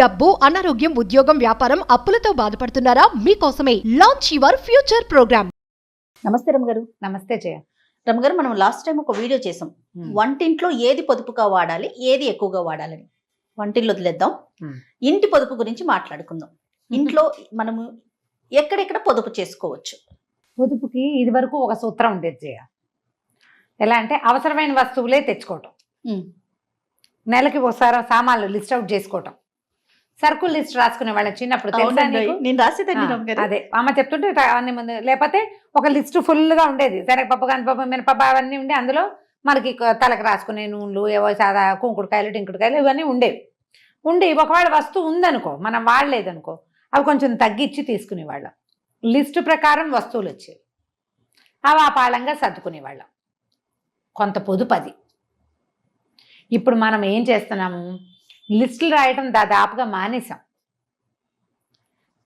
డబ్బు, అనారోగ్యం, ఉద్యోగం, వ్యాపారం, అప్పులతో బాధపడుతున్నారా? మీకోసమే లాంచ్ యువర్ ఫ్యూచర్ ప్రోగ్రామ్. నమస్తే రమగారు. నమస్తే జయ. రమగారు, మనం లాస్ట్ టైం ఒక వీడియో చేసాం. వంటింట్లో ఏది పొదుపుగా వాడాలి, ఏది ఎక్కువగా వాడాలని. వంటిల్లో వదిలేద్దాం, ఇంటి పొదుపు గురించి మాట్లాడుకుందాం. ఇంట్లో మనము ఎక్కడెక్కడ పొదుపు చేసుకోవచ్చు? పొదుపుకి ఇది వరకు ఒక సూత్రం ఉండేది జయ. ఎలా అంటే అవసరమైన వస్తువులే తెచ్చుకోవటం, నెలకి ఒకసారి సామాన్లు లిస్ట్ అవుట్ చేసుకోవటం, సర్కుల్ లిస్ట్ రాసుకునే వాళ్ళ చిన్నప్పుడు నేను రాసేదాన్ని. అదే అమ్మ చెప్తుంటే అన్ని ముందు, లేకపోతే ఒక లిస్ట్ ఫుల్గా ఉండేది. శనగపప్పు, కందిపప్పు, మినపప్పు అవన్నీ ఉండి అందులో మనకి తలకు రాసుకునే నూనెలు, ఏవో సాదా కుంకుడుకాయలు, టింకుడుకాయలు ఇవన్నీ ఉండేవి. ఉండి ఒకవేళ వస్తువు ఉందనుకో, మనం వాడలేదనుకో, అవి కొంచెం తగ్గించి తీసుకునేవాళ్ళం. లిస్టు ప్రకారం వస్తువులు వచ్చేవి, అవి ఆ పాళంగా సర్దుకునేవాళ్ళం. కొంత పొదుపు అది. ఇప్పుడు మనం ఏం చేస్తున్నాము, లిస్టులు రాయటం దాదాపుగా మానేసాం.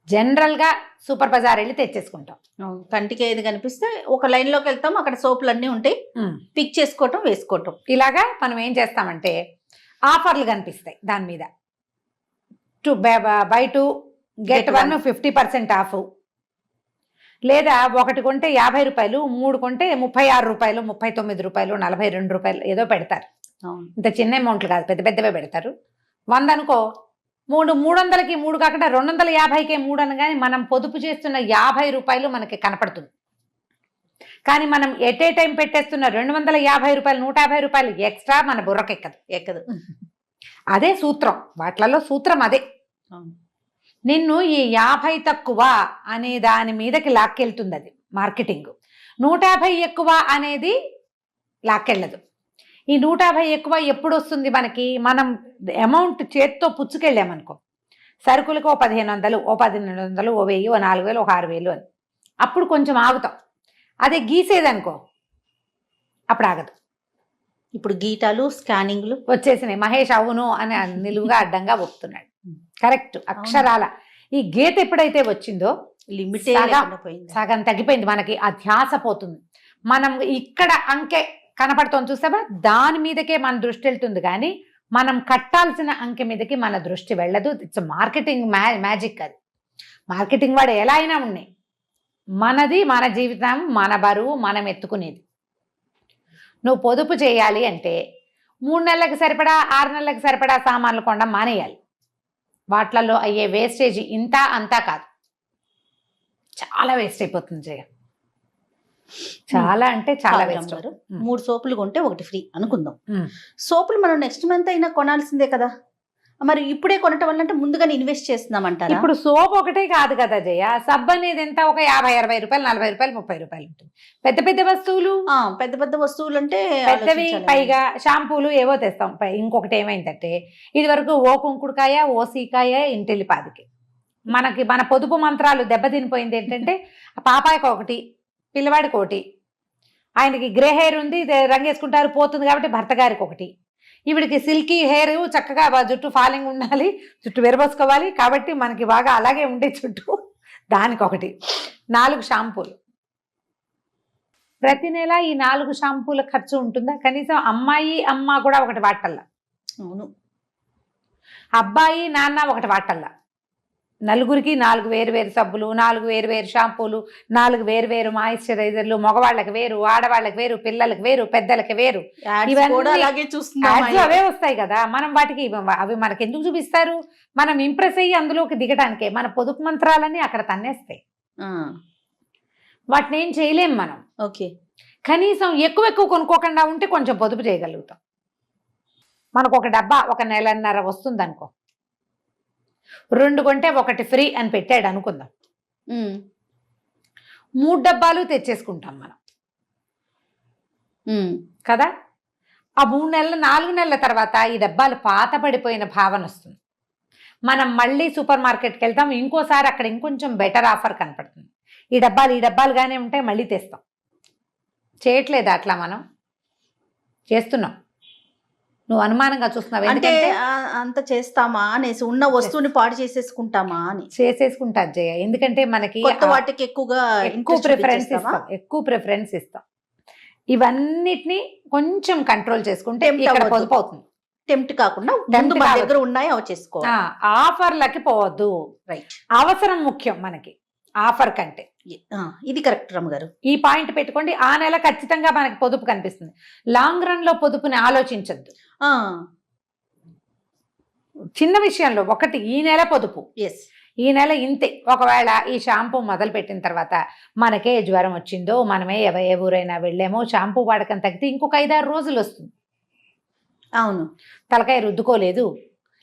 జనరల్గా సూపర్ బజార్ వెళ్ళి తెచ్చేసుకుంటాం. కంటికి ఏది కనిపిస్తే ఒక లైన్లోకి వెళ్తాం, అక్కడ సోపులు అన్నీ ఉంటాయి, పిక్ చేసుకోవటం, వేసుకోవటం. ఇలాగా మనం ఏం చేస్తామంటే ఆఫర్లు కనిపిస్తాయి దాని మీద. బై 2 గెట్ 1 50% ఆఫ్, లేదా ఒకటి కొంటే 50 రూపాయలు, 3 కొంటే 36 రూపాయలు, 39 రూపాయలు, 42 రూపాయలు ఏదో పెడతారు. ఇంత చిన్న అమౌంట్లు కాదు, పెద్ద పెద్దవే పెడతారు. 100 అనుకో, 300కి 3 కాకుండా 250కే 3 అనగానే మనం పొదుపు చేస్తున్న 50 రూపాయలు మనకి కనపడుతుంది. కానీ మనం ఎట్ ఏ టైం పెట్టేస్తున్న 250 రూపాయలు, 150 రూపాయలు ఎక్స్ట్రా మన బుర్రకెక్కదు. అదే సూత్రం, వాటిలలో సూత్రం అదే. నిన్ను ఈ 50 తక్కువ అనే దాని మీదకి లాక్కెళ్తుంది అది మార్కెటింగ్. 150 ఎక్కువ అనేది లాక్కెళ్ళదు. ఈ 150 ఎక్కువ ఎప్పుడు వస్తుంది మనకి, మనం అమౌంట్ చేత్తో పుచ్చుకెళ్ళామనుకో, సరుకులకు ఓ 1500, ఓ 1200, ఓ 1000, ఓ 4000, ఒక 6000 అని, అప్పుడు కొంచెం ఆగుతాం. అదే గీసేదనుకో అప్పుడు ఆగదు. ఇప్పుడు గీటాలు, స్కానింగ్లు వచ్చేసినాయి. మహేష్ అవును అని నిలువుగా అడ్డంగా ఒప్పుతున్నాడు. కరెక్ట్, అక్షరాల. ఈ గీత ఎప్పుడైతే వచ్చిందో లిమిట్ సగం తగ్గిపోయింది. మనకి ఆ ధ్యాస పోతుంది. మనం ఇక్కడ అంకె కనపడుతోంది చూసావా, దాని మీదకే మన దృష్టి వెళ్తుంది, కానీ మనం కట్టాల్సిన అంకె మీదకి మన దృష్టి వెళ్ళదు. ఇట్స్ మార్కెటింగ్ మ్యాజిక్ అది. మార్కెటింగ్ వాడు ఎలా అయినా ఉన్నాయి, మనది మన జీవితం, మన బరువు మనం ఎత్తుకునేది. నువ్వు పొదుపు చేయాలి అంటే 3 నెలలకు సరిపడా, 6 నెలలకు సరిపడా సామాన్లు కొనడం మానేయాలి. వాటిలలో అయ్యే వేస్టేజ్ ఇంత అంతా కాదు, చాలా వేస్ట్ అయిపోతుంది జయ. చాలా అంటే చాలా వేస్ట్. 3 సోపులు కొంటే ఒకటి ఫ్రీ అనుకుందాం. సోపులు మనం నెక్స్ట్ మంత్ అయినా కొనాల్సిందే కదా, మరి ఇప్పుడే కొనటం వల్ల అంటే ముందుగానే ఇన్వెస్ట్ చేస్తున్నామంటారా? ఇప్పుడు సోప్ ఒకటే కాదు కదా జయ, సబ్ అనేది ఎంత, ఒక 50-60 రూపాయలు, 40 రూపాయలు, 30 రూపాయలు ఉంటుంది. పెద్ద పెద్ద వస్తువులు, పెద్ద పెద్ద వస్తువులు అంటే పెద్దవి. పైగా షాంపూలు ఏవో తెస్తాం. ఇంకొకటి ఏమైందంటే, ఇది వరకు ఓ కుంకుడుకాయ, ఓ సీకాయ, ఇంటెల్లిపాదికి. మనకి మన పొదుపు మంత్రాలు దెబ్బతినిపోయింది. ఏంటంటే పాపాయికి ఒకటి, పిల్లవాడికి ఒకటి, ఆయనకి గ్రే హెయిర్ ఉంది, రంగేసుకుంటారు పోతుంది కాబట్టి భర్త గారికి ఒకటి, ఈవిడికి సిల్కీ హెయిర్, చక్కగా జుట్టు ఫాలింగ్ ఉండాలి, జుట్టు విరబోసుకోవాలి కాబట్టి మనకి బాగా అలాగే ఉండే జుట్టు, దానికి ఒకటి. 4 షాంపూలు. ప్రతి నెల ఈ 4 షాంపూల ఖర్చు ఉంటుందా? కనీసం అమ్మాయి అమ్మ కూడా ఒకటి వాటల్లా. అవును. అబ్బాయి నాన్న ఒకటి వాటల్లా. నలుగురికి 4 వేరు సబ్బులు, 4 వేరు షాంపూలు, 4 వేరు మాయిశ్చరైజర్లు, మగవాళ్ళకి వేరు, ఆడవాళ్ళకి వేరు, పిల్లలకి వేరు, పెద్దలకి వేరు. అవే వస్తాయి కదా. మనం వాటికి అవి మనకి ఎందుకు చూపిస్తారు? మనం ఇంప్రెస్ అయ్యి అందులోకి దిగటానికే. మన పొదుపు మంత్రాలన్నీ అక్కడ తన్నేస్తాయి. వాటిని ఏం చేయలేం మనం. ఓకే, కనీసం ఎక్కువ కొనుక్కోకుండా ఉంటే కొంచెం పొదుపు చేయగలుగుతాం. మనకు ఒక డబ్బా ఒక నెలన్నర వస్తుంది అనుకో, 2 కొంటే ఒకటి ఫ్రీ అని పెట్టాడు అనుకుందాం. 3 డబ్బాలు తెచ్చేసుకుంటాం మనం కదా. ఆ 3 నెలలు 4 నెలల తర్వాత ఈ డబ్బాలు పాత పడిపోయిన భావన వస్తుంది. మనం మళ్ళీ సూపర్ మార్కెట్కి వెళ్తాం, ఇంకోసారి అక్కడ ఇంకొంచెం బెటర్ ఆఫర్ కనపడుతుంది. ఈ డబ్బాలుగానే ఉంటాయి, మళ్ళీ తెస్తాం. చేయట్లేదు అట్లా, మనం చేస్తున్నాం. నువ్వు అనుమానంగా చూస్తున్నావు. అంటే అంత చేస్తామా అనేసి, ఉన్న వస్తువుని పాడు చేసేసుకుంటామా అని. చేసేసుకుంటారు జయ. ఎందుకంటే మనకి కొత్త వాటికి ఎక్కువ ప్రిఫరెన్స్ ఇస్తాం. ఇవన్నిటిని కొంచెం కంట్రోల్ చేసుకుంటే ఇక్కడ పొదుపు అవుతుంది. టెంప్ట్ కాకుండా ముందు Tempt మన కావద్దు. దగ్గర ఉన్నాయి అవి చేసుకోవాలి. ఆఫర్లకి పోవద్దు. రైట్. అవసరం ముఖ్యం మనకి ఆఫర్ కంటే. ఇది కరెక్ట్ రమ్మగారు. ఈ పాయింట్ పెట్టుకోండి. ఆ నెల ఖచ్చితంగా మనకి పొదుపు కనిపిస్తుంది. లాంగ్ రన్ లో పొదుపుని ఆలోచించద్దు. చిన్న విషయంలో ఒకటి ఈ నెల పొదుపు, ఎస్, ఈ నెల ఇంతే. ఒకవేళ ఈ షాంపూ మొదలు పెట్టిన తర్వాత మనకే జ్వరం వచ్చిందో, మనమే ఏ ఊరైనా వెళ్ళామో, షాంపూ వాడకం తగ్గితే ఇంకొక 5-6 రోజులు వస్తుంది. అవును. తలకాయ రుద్దుకోలేదు,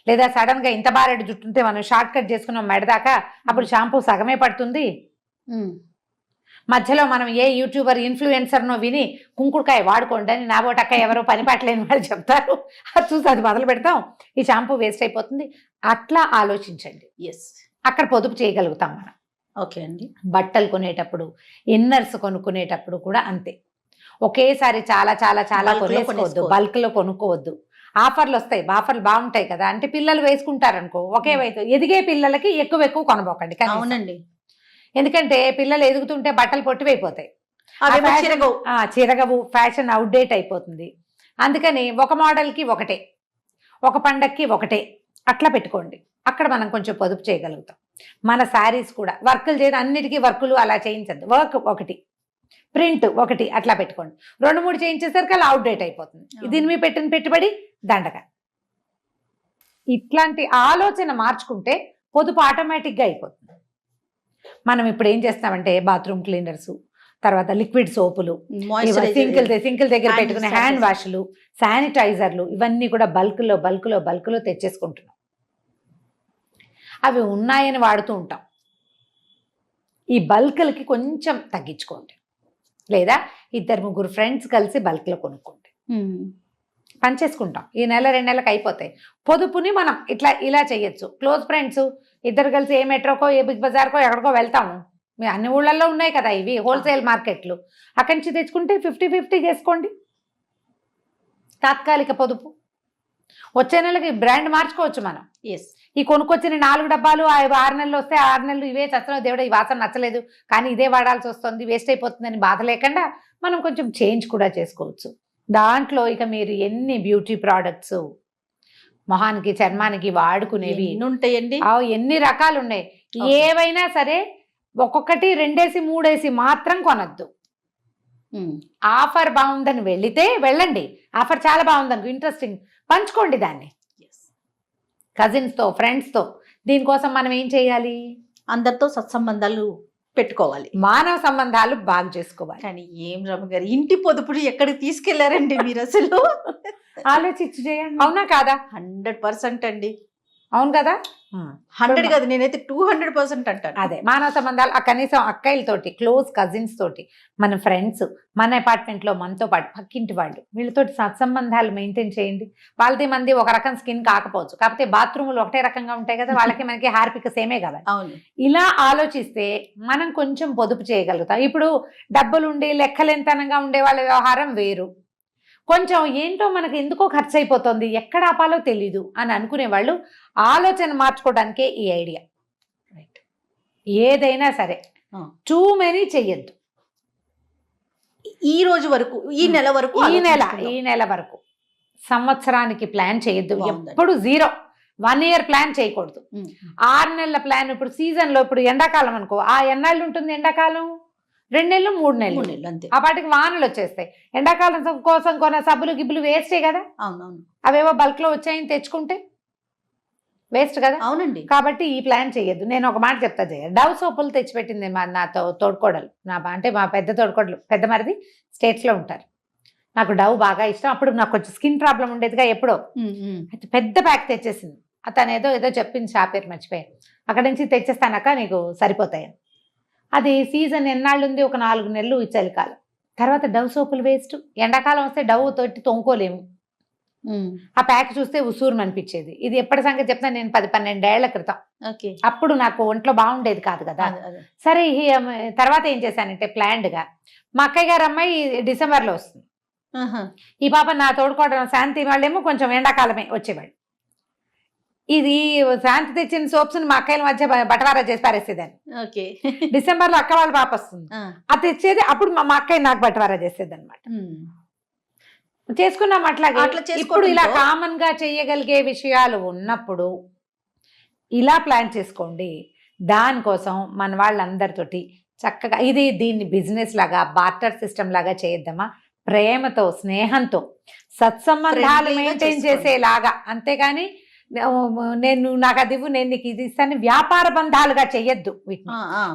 లేదా సడన్ గా ఇంత బారెడు జుట్టుంటే మనం షార్ట్ కట్ చేసుకున్నాం మెడదాకా, అప్పుడు షాంపూ సగమే పడుతుంది. మధ్యలో మనం ఏ యూట్యూబర్ ఇన్ఫ్లుయెన్సర్నో విని కుంకుడుకాయ వాడుకోండి అని నా బోటక్క ఎవరో పని పట్టలేని వాళ్ళు చెప్తారు, అది చూసి అది మొదలు పెడతాం, ఈ షాంపూ వేస్ట్ అయిపోతుంది. అట్లా ఆలోచించండి. ఎస్, అక్కడ పొదుపు చేయగలుగుతాం మనం. ఓకే అండి. బట్టలు కొనేటప్పుడు, ఇన్నర్స్ కొనుక్కునేటప్పుడు కూడా అంతే. ఒకేసారి చాలా చాలా చాలా Bulk లో కొనేసుకోవద్దు, కొనేసుకోవద్దు. బల్క్ లో కొనుక్కోవద్దు. ఆఫర్లు వస్తాయి, ఆఫర్లు బాగుంటాయి కదా అంటే పిల్లలు వేసుకుంటారు అనుకో, ఒకే వయసు. ఎదిగే పిల్లలకి ఎక్కువ కొనబోకండి కనీసం. అవునండి. ఎందుకంటే పిల్లలు ఎదుగుతుంటే బట్టలు పొట్టివైపోతాయి, అవేమో చిరగవు. చిరగవు, ఫ్యాషన్ అవుట్డేట్ అయిపోతుంది. అందుకని ఒక మోడల్కి ఒకటే, ఒక పండక్కి ఒకటే, అట్లా పెట్టుకోండి. అక్కడ మనం కొంచెం పొదుపు చేయగలుగుతాం. మన శారీస్ కూడా వర్కులు చేయడం, అన్నిటికీ వర్కులు అలా చేయించద్దు. వర్క్ ఒకటి, ప్రింట్ ఒకటి, అట్లా పెట్టుకోండి. 2-3 చేయించేసరికి అలా అవుట్డేట్ అయిపోతుంది. దీని మీద పెట్టిన పెట్టుబడి దండగా. ఇట్లాంటి ఆలోచన మార్చుకుంటే పొదుపు ఆటోమేటిక్గా అయిపోతుంది. మనం ఇప్పుడు ఏం చేస్తామంటే బాత్రూమ్ క్లీనర్స్, తర్వాత లిక్విడ్ సోపులు, సింకిల్ దగ్గర పెట్టుకునే హ్యాండ్ వాష్లు, శానిటైజర్లు, ఇవన్నీ కూడా బల్క్లో తెచ్చేసుకుంటున్నాం. అవి ఉన్నాయని వాడుతూ ఉంటాం. ఈ బల్క్లకి కొంచెం తగ్గించుకోండి, లేదా 2-3 ఫ్రెండ్స్ కలిసి బల్క్లో కొనుక్కోండి. పనిచేసుకుంటాం. ఈ నెల 2 నెలలకు అయిపోతాయి. పొదుపుని మనం ఇలా చేయొచ్చు. క్లోజ్ ఫ్రెండ్స్ 2 కలిసి ఏ మెట్రోకో, ఏ బిగ్ బజార్కో, ఎక్కడికో వెళ్తాము. మీ అన్ని ఊళ్ళల్లో ఉన్నాయి కదా ఇవి హోల్సేల్ మార్కెట్లు, అక్కడి నుంచి తెచ్చుకుంటే 50-50 చేసుకోండి. తాత్కాలిక పొదుపు. వచ్చే నెలకి బ్రాండ్ మార్చుకోవచ్చు మనం. ఎస్, ఈ కొనుక్కొచ్చిన 4 డబ్బాలు 6 నెలలు వస్తే 6 నెలలు ఇవే చస్తున్నావు, దేవుడా ఈ వాసన నచ్చలేదు కానీ ఇదే వాడాల్సి వస్తుంది, వేస్ట్ అయిపోతుందని బాధ లేకుండా మనం కొంచెం చేంజ్ కూడా చేసుకోవచ్చు. దాంట్లో ఇక మీరు ఎన్ని బ్యూటీ ప్రోడక్ట్స్, మొహానికి చర్మానికి వాడుకునేవి ఉంటాయండి, ఎన్ని రకాలు ఉన్నాయి. ఏవైనా సరే ఒక్కొక్కటి 2-3 మాత్రం కొనద్దు. ఆఫర్ బాగుందని వెళ్ళండి, ఆఫర్ చాలా బాగుందనుకో, ఇంట్రెస్టింగ్, పంచుకోండి దాన్ని కజిన్స్తో, ఫ్రెండ్స్తో. దీనికోసం మనం ఏం చేయాలి? అందరితో సత్సంబంధాలు పెట్టుకోవాలి, మానవ సంబంధాలు బాగా చేసుకోవాలి. కానీ ఏం రమ్మ గారు, ఇంటి పొదుపుని ఎక్కడికి తీసుకెళ్లారండి మీరు అసలు? ఆలోచించి చేయండి. అవునా కాదా? 100% అండి. అవును కదా? 100 కాదు, నేనైతే 200% అంటాను. అదే మానవ సంబంధాలు. కనీసం అక్కయ్యలతోటి, క్లోజ్ కజిన్స్ తోటి, మన ఫ్రెండ్స్, మన అపార్ట్మెంట్లో మనతో పాటు పక్కింటి వాళ్ళు, వీళ్ళతోటి సత్సంబంధాలు మెయింటైన్ చేయండి. వాళ్ళది మంది ఒక రకం స్కిన్ కాకపోవచ్చు, కాకపోతే బాత్రూములు ఒకటే రకంగా ఉంటాయి కదా, వాళ్ళకి మనకి హార్పిక సేమే కదా. అవును. ఇలా ఆలోచిస్తే మనం కొంచెం పొదుపు చేయగలుగుతాం. ఇప్పుడు డబ్బులుండి లెక్కలెంతనంగా ఉండే వాళ్ళ వ్యవహారం వేరు. కొంచెం ఏంటో మనకు ఎందుకో ఖర్చు అయిపోతుంది, ఎక్కడ ఆపాలో తెలీదు అని అనుకునే వాళ్ళు ఆలోచన మార్చుకోవడానికే ఈ ఐడియా. రైట్. ఏదైనా సరే టూ మెనీ చెయ్యొద్దు. ఈ రోజు వరకు, ఈ నెల వరకు, ఈ నెల వరకు సంవత్సరానికి ప్లాన్ చేయొద్దు. ఎప్పుడు 0 1 year ప్లాన్ చేయకూడదు. 6 నెలల ప్లాన్. ఇప్పుడు సీజన్లో, ఇప్పుడు ఎండాకాలం అనుకో, ఆ ఎన్నాళ్ళు ఉంటుంది ఎండాకాలం? 2 నెలలు 3 నెలలు అంతే. ఆ పాటికి వానలు వచ్చేస్తాయి. ఎండాకాలం కోసం కొన్న సబ్బులు గిబ్బులు వేస్టే కదా. అవునవును. అవేవో బల్క్లో వచ్చాయని తెచ్చుకుంటే వేస్ట్ కదా. అవునండి. కాబట్టి ఈ ప్లాన్ చేయొద్దు. నేను ఒక మాట చెప్తా, డవ్ సోపులు తెచ్చిపెట్టింది నాతో తోడుకోడలు, అంటే మా పెద్ద తోడుకోడలు, పెద్ద మరిది స్టేట్స్లో ఉంటారు. నాకు డవ్ బాగా ఇష్టం. అప్పుడు నాకు కొంచెం స్కిన్ ప్రాబ్లం ఉండేదిగా ఎప్పుడో. అయితే పెద్ద ప్యాక్ తెచ్చేసింది. అతను ఏదో చెప్పింది, షాప్ పేరు మర్చిపోయాను. అక్కడి నుంచి తెచ్చేస్తానక్క నీకు సరిపోతాయి. అది సీజన్ ఎన్నాళ్ళు ఉంది? ఒక 4 నెలలు ఈ చలికాలం. తర్వాత డవ్ సోపులు వేస్ట్. ఎండాకాలం వస్తే డవ్ తోటి తొంకోలేము. ఆ ప్యాక్ చూస్తే ఉసూరు అనిపించేది. ఇది ఎప్పటి సంగతి చెప్తా, నేను 10-12 ఏళ్ల క్రితం. అప్పుడు నాకు ఒంట్లో బాగుండేది కాదు కదా. సరే తర్వాత ఏం చేశానంటే ప్లాన్డ్గా, మా అక్కయ్య గారు అమ్మాయి డిసెంబర్లో వస్తుంది. ఈ పాప నా తోడుకోవడం శాంతి వాళ్ళేమో కొంచెం ఎండాకాలమే వచ్చేవాళ్ళు. ఇది శాంతి తెచ్చిన సోప్స్ మా అక్కయ్యల మధ్య బటవారా చేసి పారేసేదాన్ని. డిసెంబర్లో అక్క వాళ్ళ పాప వస్తుంది, అది తెచ్చేది. అప్పుడు మా అక్కయ్య నాకు బటవారా చేసేది అనమాట. చేసుకున్నాం అట్లాగే. అట్లా ఇప్పుడు ఇలా చేసుకోవడంతో- కామన్ గా చేయగలిగే విషయాలు ఉన్నప్పుడు ఇలా ప్లాన్ చేసుకోండి. దానికోసం మన వాళ్ళందరితోటి చక్కగా దీన్ని బిజినెస్ లాగా బార్టర్ సిస్టమ్ లాగా చేయొద్దామా, ప్రేమతో స్నేహంతో సత్సంబంధాలు Friendly గా మెయింటైన్ చేసుకోండి. చేసేలాగా. అంతేగాని నేను నాకు అది ఇవ్వు, నేను నీకు ఇది ఇస్తాను, వ్యాపార బంధాలుగా చెయ్యొద్దు వీటిని.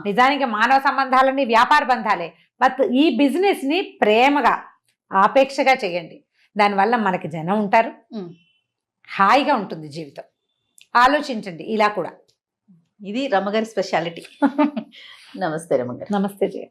నిజానికి మానవ సంబంధాలన్నీ వ్యాపార బంధాలే. బట్ ఈ బిజినెస్ ని ప్రేమగా ఆపేక్షగా చేయండి. దానివల్ల మనకి జనం ఉంటారు, హాయిగా ఉంటుంది జీవితం. ఆలోచించండి ఇలా కూడా. ఇది రమ్మగారి స్పెషాలిటీ. నమస్తే రమ్మగారు. నమస్తే జయ.